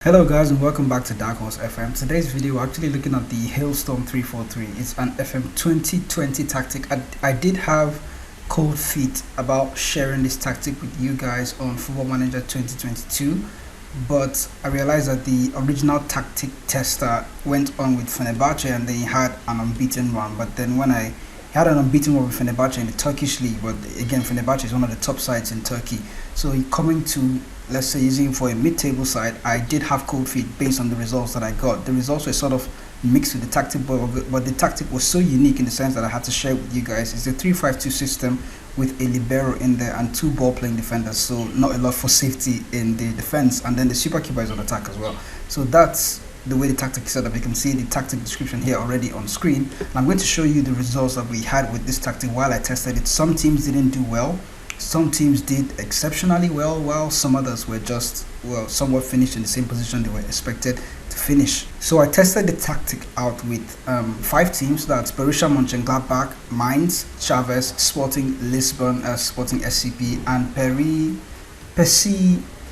Hello guys and welcome back to DarkHorse FM. Today's video we're actually looking at the HAILSTORM 343. It's an FM2020 tactic. I did have cold feet about sharing this tactic with you guys on Football Manager 2022, but I realized that the original tactic tester went on with Fenerbahçe and they had an unbeaten run. But then when I had an unbeaten run with Fenerbahçe in the Turkish league, but again Fenerbahçe is one of the top sides in Turkey, so coming to, let's say, using for a mid-table side, I did have cold feet based on the results that I got. The results were sort of mixed with the tactic, but the tactic was so unique in the sense that I had to share with you guys. It's a 3-5-2 system with a libero in there and two ball-playing defenders, so not a lot for safety in the defense, and then the super keeper is on attack as well. So that's the way the tactic is set up. You can see the tactic description here already on screen. And I'm going to show you the results that we had with this tactic while I tested it. Some teams didn't do well. Some teams did exceptionally well, while some others were just, well, somewhat finished in the same position they were expected to finish. So I tested the tactic out with 5 teams. That's Borussia Mönchengladbach, Mainz, Chavez, Sporting Lisbon, Sporting SCP, and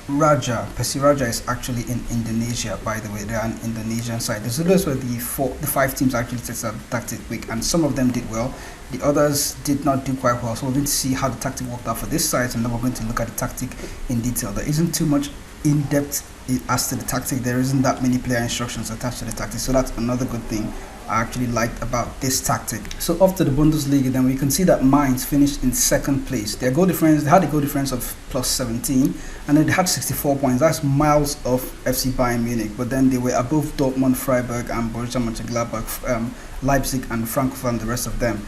Persiraja is actually in Indonesia, by the way. They're an Indonesian side. So those were the 5 teams actually tested out the tactic week, and some of them did well. The others did not do quite well. So we're going to see how the tactic worked out for this side, and then we're going to look at the tactic in detail. There isn't too much in-depth as to the tactic. There isn't that many player instructions attached to the tactic, so that's another good thing I actually liked about this tactic. So off to the Bundesliga, then we can see that Mainz finished in 2nd place. Their goal difference, they had a goal difference of plus 17, and then they had 64 points. That's miles off FC Bayern Munich, but then they were above Dortmund, Freiburg, and Borussia Mönchengladbach, Leipzig, and Frankfurt, and the rest of them.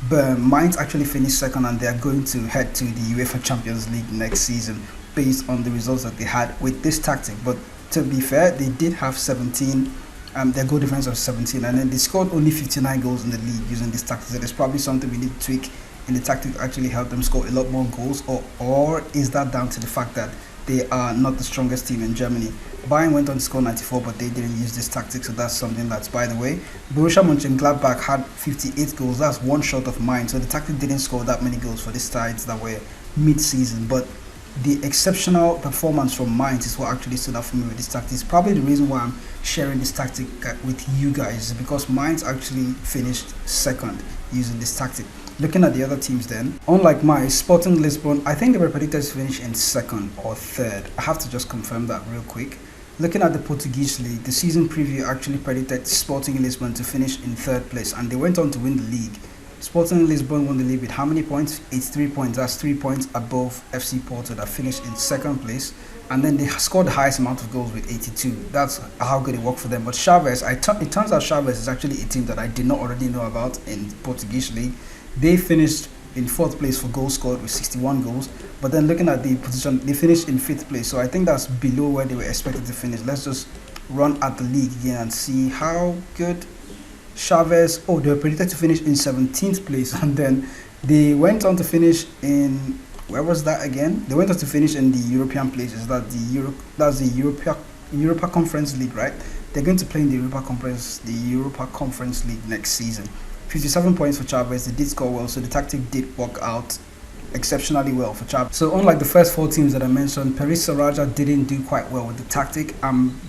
But Mainz actually finished 2nd, and they are going to head to the UEFA Champions League next season based on the results that they had with this tactic. But to be fair, they did have 17. Their goal difference of 17, and then they scored only 59 goals in the league using this tactic. So there's probably something we need to tweak in the tactic to actually help them score a lot more goals, or is that down to the fact that they are not the strongest team in Germany? Bayern went on to score 94, but they didn't use this tactic, so that's something that's by the way. Borussia Mönchengladbach had 58 goals, that's one short of mine, so the tactic didn't score that many goals for the sides that were mid-season, but the exceptional performance from Mainz is what actually stood out for me with this tactic. It's probably the reason why I'm sharing this tactic with you guys, because Mainz actually finished 2nd using this tactic. Looking at the other teams then, unlike Mainz, Sporting Lisbon, I think they were predicted to finish in 2nd or 3rd. I have to just confirm that real quick. Looking at the Portuguese league, the season preview actually predicted Sporting Lisbon to finish in 3rd place, and they went on to win the league. Sporting Lisbon won the league with how many points? 83 points. That's 3 points above FC Porto that finished in 2nd place. And then they scored the highest amount of goals with 82. That's how good it worked for them. But Chavez, it turns out Chavez is actually a team that I did not already know about in Portuguese league. They finished in 4th place for goals scored with 61 goals. But then looking at the position, they finished in 5th place. So I think that's below where they were expected to finish. Let's just run at the league again and see how good Chavez. They were predicted to finish in 17th place, and then they went on to finish in, where was that again? They went on to finish in the European places. That's the Europa Conference League, right? They're going to play in the Europa Conference League next season. 57 points for Chavez. They did score well, so the tactic did work out exceptionally well for Chavez. So unlike the first 4 teams that I mentioned, Persiraja didn't do quite well with the tactic.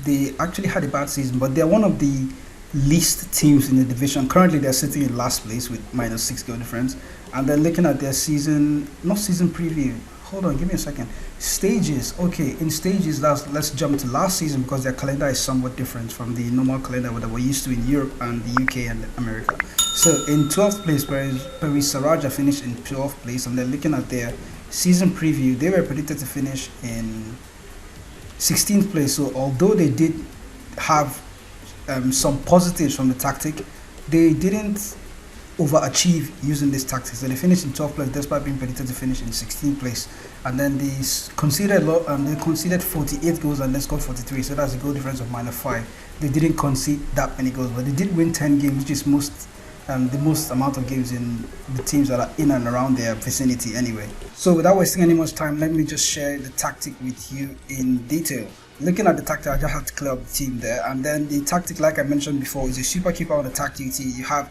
They actually had a bad season, but they're one of the least teams in the division. Currently they're sitting in last place with -6 goal difference, and then looking at their season preview, hold on, give me a second, stages. Okay, in stages, let's jump to last season, because their calendar is somewhat different from the normal calendar that we're used to in Europe and the UK and America. So in 12th place, Persiraja finished in 12th place, and then looking at their season preview, they were predicted to finish in 16th place. So although they did have some positives from the tactic, they didn't overachieve using this tactic. So they finished in 12th place despite being predicted to finish in 16th place. And then they conceded they conceded 48 goals and they scored 43. So that's a goal difference of -5. They didn't concede that many goals, but they did win 10 games, which is the most amount of games in the teams that are in and around their vicinity anyway. So without wasting any much time, let me just share the tactic with you in detail. Looking at the tactic, I just have to clear up the team there, and then the tactic, like I mentioned before, is a super keeper on attack duty. You have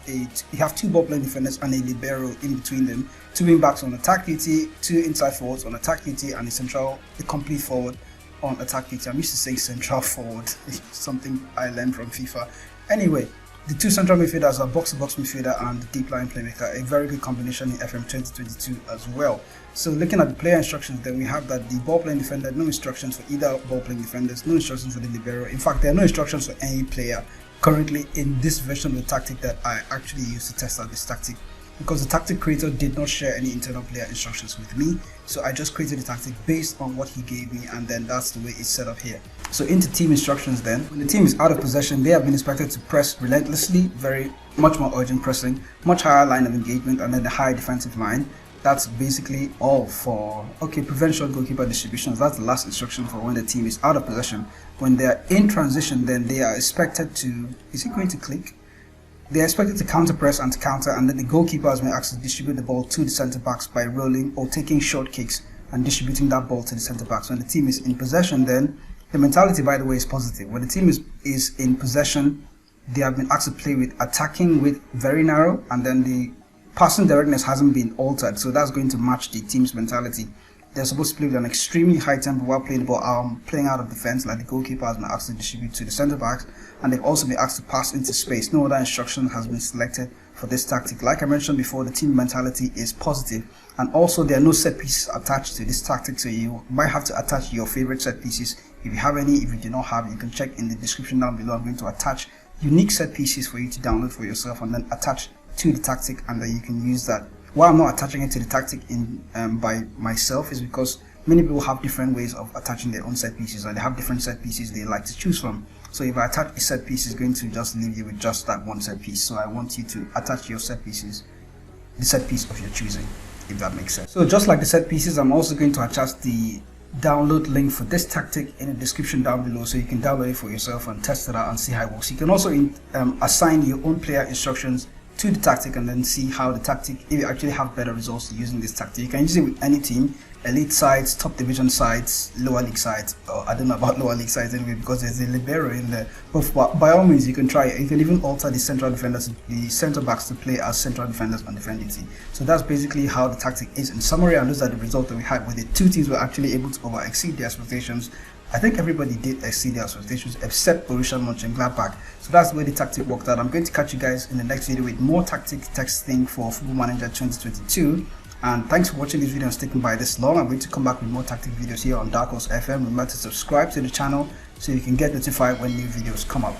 2 ball playing defenders and a libero in between them, 2 wing backs on attack duty, 2 inside forwards on attack duty, and a complete forward on attack PT. I'm used to saying central forward, something I learned from FIFA. Anyway, the two central midfielders are box-to-box midfielder and deep line playmaker, a very good combination in FM2022 as well. So looking at the player instructions, then we have that the ball-playing defender, no instructions for either ball-playing defenders, no instructions for the libero. In fact, there are no instructions for any player currently in this version of the tactic that I actually used to test out this tactic, because the tactic creator did not share any internal player instructions with me. So I just created the tactic based on what he gave me, and then that's the way it's set up here. So into team instructions then, when the team is out of possession, they have been expected to press relentlessly, much more urgent pressing, much higher line of engagement, and then the high defensive line. That's basically all for, prevent short goalkeeper distributions. That's the last instruction for when the team is out of possession. When they're in transition, then they are expected to, is it going to click? They are expected to counter press and to counter, and then the goalkeepers may actually distribute the ball to the centre backs by rolling or taking short kicks and distributing that ball to the centre backs. When the team is in possession, then the mentality, by the way, is positive. When the team is in possession, they have been asked to play with attacking with very narrow, and then the passing directness hasn't been altered, so that's going to match the team's mentality. They're supposed to play with an extremely high tempo while playing the ball, playing out of defense, like the goalkeeper has been asked to distribute to the centre backs, and they've also been asked to pass into space. No other instruction has been selected for this tactic. Like I mentioned before, the team mentality is positive, and also there are no set pieces attached to this tactic, so you might have to attach your favorite set pieces. If you have any, if you do not have, you can check in the description down below. I'm going to attach unique set pieces for you to download for yourself and then attach to the tactic, and then you can use that. Why I'm not attaching it to the tactic by myself is because many people have different ways of attaching their own set pieces, and they have different set pieces they like to choose from. So if I attach a set piece, it's going to just leave you with just that one set piece. So I want you to attach your set pieces, the set piece of your choosing, if that makes sense. So just like the set pieces, I'm also going to attach the download link for this tactic in the description down below, so you can download it for yourself and test it out and see how it works. You can also assign your own player instructions to the tactic and then see how the tactic, if you actually have better results using this tactic. You can use it with any team, elite sides, top division sides, lower league sides, or I don't know about lower league sides anyway, because there's a libero in there, but by all means you can try it. You can even alter the central defenders, the centre backs, to play as central defenders on defending team. So that's basically how the tactic is in summary, and those are the results that we had with it. Two teams were actually able to exceed their expectations. I think everybody did exceed their expectations except Borussia Mönchengladbach. So that's the way the tactic worked out. I'm going to catch you guys in the next video with more tactic testing for Football Manager 2022. And thanks for watching this video and sticking by this long. I'm going to come back with more tactic videos here on DarkHorse FM. Remember to subscribe to the channel so you can get notified when new videos come up.